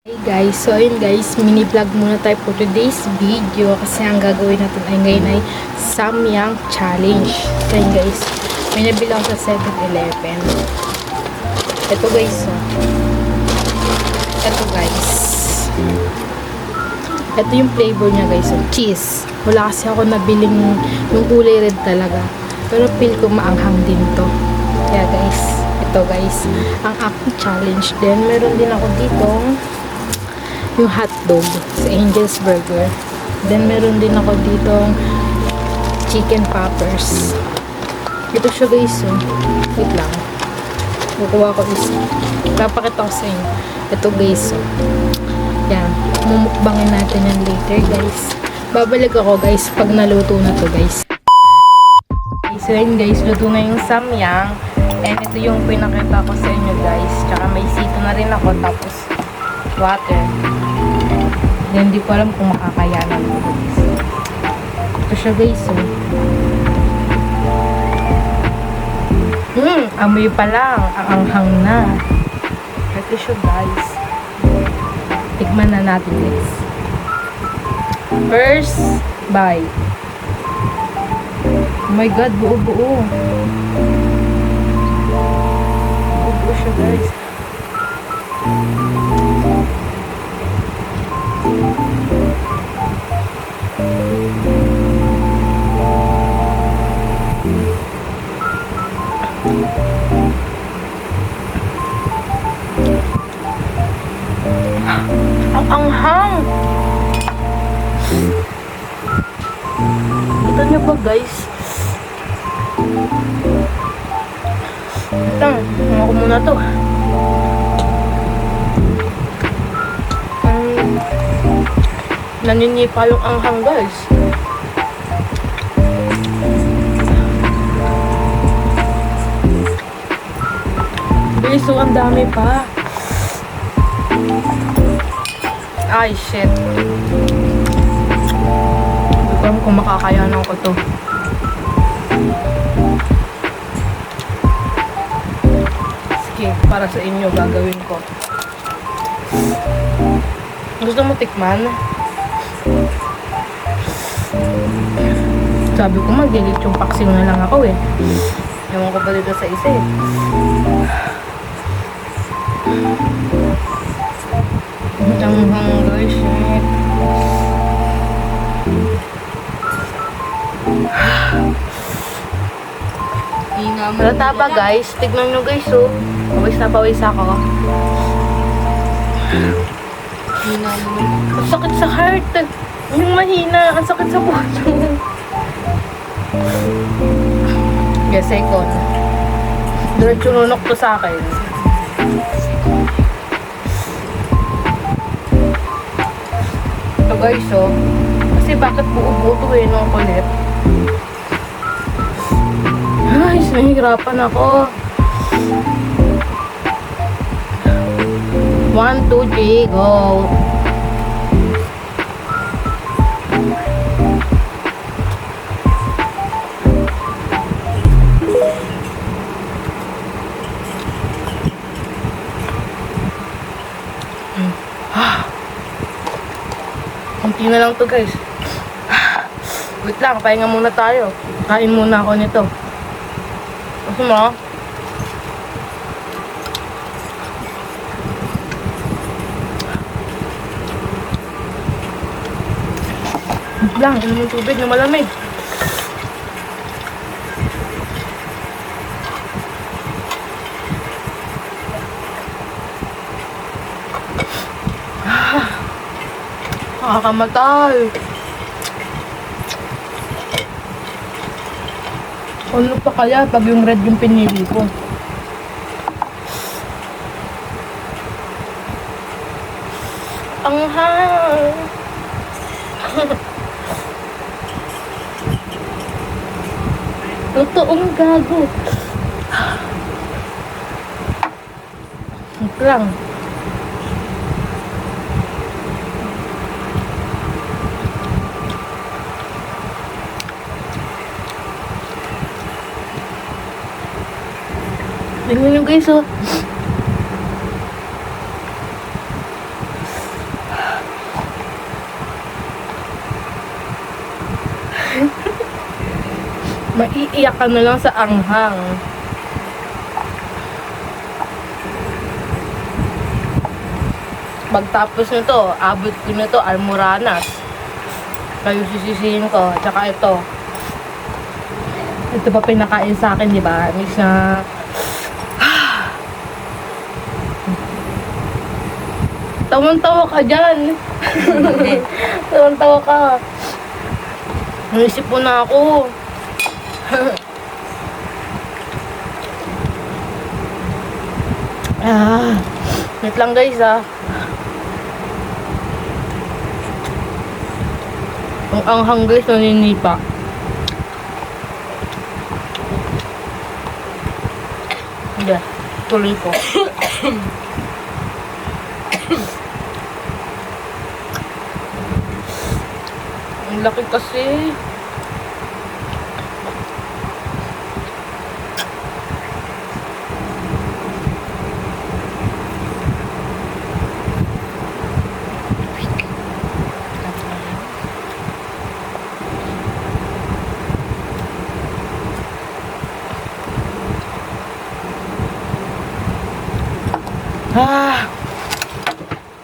Hey guys, so ayun guys, mini vlog muna tayo for today's video kasi ang gagawin natin ay ngayon ay Samyang Challenge. So ayun guys, may nabili ako sa 7-Eleven. Ito guys, so. Ito guys. Ito yung flavor niya guys, so cheese. Wala kasi ako nabiling yung kulay red talaga. Pero feel ko maanghang din to. Kaya guys, ito guys, ang aking challenge. Then meron din ako ditong yung hotdog sa Angel's Burger. Then, meron din ako ditong chicken poppers. Ito siya guys, oh. Wait lang. Kukuha ko isa. Papakita ko sa inyo. Ito guys, oh. Yan. Mumukbangin natin yan later guys. Babalik ako guys pag naluto na to guys. So yun guys, luto na yung samyang. And ito yung pinakita ko sa inyo guys. Tsaka may sito na rin ako. Tapos water. Then, hindi ko alam kung makakayanan ko guys. Ito siya guys, oh. Amoy pa lang. Ang anghang na. Ito siya guys. Tikman na natin guys. First bite. Oh my god, buo-buo. Buo-buo siya guys. Ang anghang. Kita niyo ba guys? Ito, mga ko muna to. Naninipa yung anghang guys. Bilis, so ang dami pa. Ay, shit. Hindi ko alam kung makakayanan ko to. Sige, para sa inyo gagawin ko. Gusto mo tikman? Sabi ko mag-delete yung paksiw na lang ako eh. Ewan ko pa dito sa isa eh. Ang hungry shit. Halata ba guys? Tignan nyo guys, oh. Pawis na pawis ako. Ang sakit sa heart. Yung mahina. Ang sakit sa puso. Yes, second. Diretso nunok to sa akin. Ito guys, oh. Kasi bakit buo-buo to eh, nung kulit. Guys, nahihirapan ako. 1, 2, 3, go. Kunti na lang to guys. Wait lang, pahinga muna tayo. Kain muna ako nito. Gusto mo? Wait lang, inom yung tubig na malamig. Nakakamatay. Ano pa kaya pag yung red yung pinili ko? Ang hang. Totoong gago. Ito lang. Tingnan nyo guys, oh. Maiiyak ka na lang sa anghang. Pagtapos nito, abot ko nito, almoranas. Kayo sisisihin ko. Tsaka ito. Ito pa pinakain sa akin, di ba? Mix na... Tawang-tawa ka dyan. Tawang-tawa ka. Naisip po na ako. Wait lang guys Ang anghang guys, naninipa. Hindi, tuloy ko. Ang laki kasi.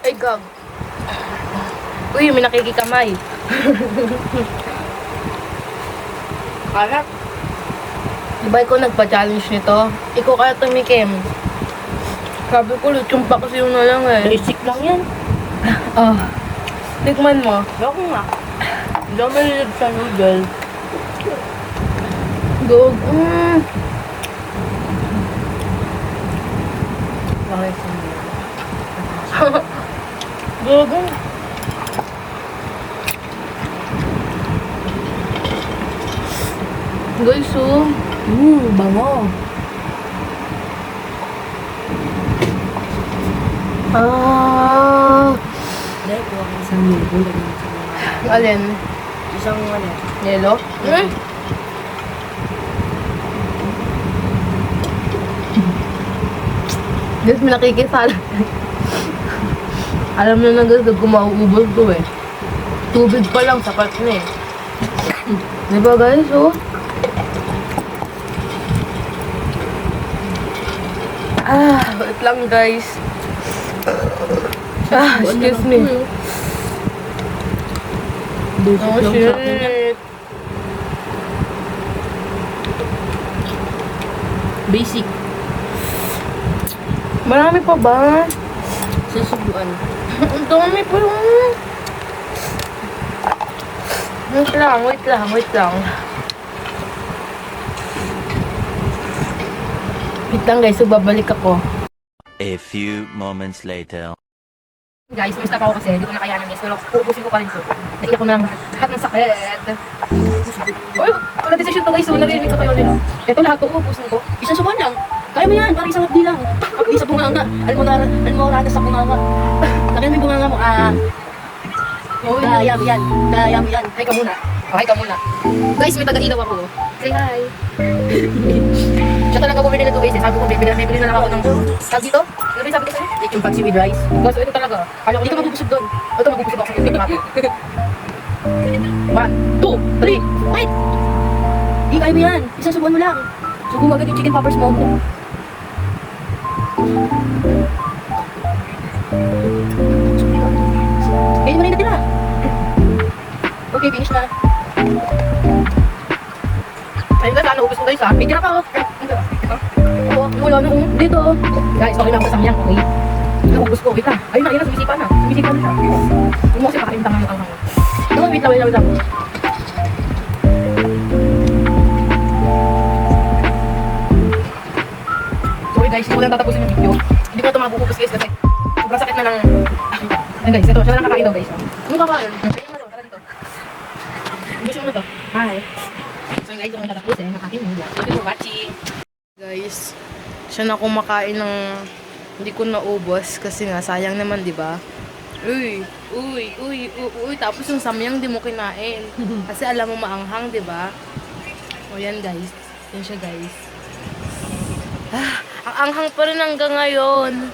Ay, gag. Uy, may nakikikamay. Kalat. Diba ikaw nagpa-challenge nito? Ikaw kaya tumikim. Sabi ko, lechong pa kasi yung na lang eh. Basic lang yan. Tikman mo. Ako nga. Hindi ako malilig sa noodle. Gog. Bakit hindi? Gog. Guys, Bango. Hindi, kuha ka isang libo. Lagyan sa mga... Alin? Isang ano. Yelo? Guys, may nakikisala. Alam na na guys, kung mauubos ko eh. Tubig pa lang, sapat na eh. Diba guys, wait lang guys. Excuse me. Basic Oh lang sa akin. shit. Basic. Marami pa ba? Susubuan. Ang dami pa lang. Wait lang. Wait lang guys, so babalik ako. A few moments later. Guys, may stop ako kasi, hindi ko nakayanan guys, pero uubusin ko pa rin ito. Naiyak ko ng lahat ng sakit. Uy, wala decision to guys, so narinig ko kayo nila. Ito lahat, uubusin ko. Isang subuan lang. Kaya mo yan, parang isang hapdi lang. Hapdi sa bunganga. Almoranas sa bunganga. Lagyan mo yung bunganga mo. Kaya mo yan. Kaya mo yan. Hi ka muna. Hi ka muna. Guys, may taga-ilaw ako. Say hi. Siya talaga bumili na ito guys. Sabi ko, bibili na lang ako ng... Sabi dito? Ano ba yung sabi ko sa'yo? Yung pagsi with rice. Guys, ito talaga. Kala ko, Hindi ka mabubusog doon. ito mabubusog ako sa ito. 1, 2, 3, wait! Hindi, kaya mo yan. Isang subuan mo lang. Subo mo agad yung chicken poppers mo. Kainin mo na yung natira. Okay, finish na. Ayun guys, ano, ubus ko guys ha. May tira pa ako. Oo, wala na kung dito. Guys, okay lang sa samyang, okay? Naubos ko, wait lang. Ayun na, sumisipa na. Sumisipa na siya. Yung mo kasi pakalimutan nga yung anghang. No, wait lang. Sorry guys, hindi ko lang tatapusin yung video. Hindi ko na ito mabubus guys kasi sobrang sakit na ng... Ayun guys, ito, siya na lang kakain daw guys. Ano kakain? Ayun na to, tara dito. Gusto mo na to? Hi. So guys, ako tatapusin ang aking video. Thank you for watching. Guys, siya na kumakain ng... Hindi ko naubos kasi nga sayang naman, 'di ba? Uy, tapos yung samyang di mo kinain. Kasi alam mo maanghang, 'di ba? O yan guys. Yan siya guys. Ang anghang pa rin hanggang ngayon.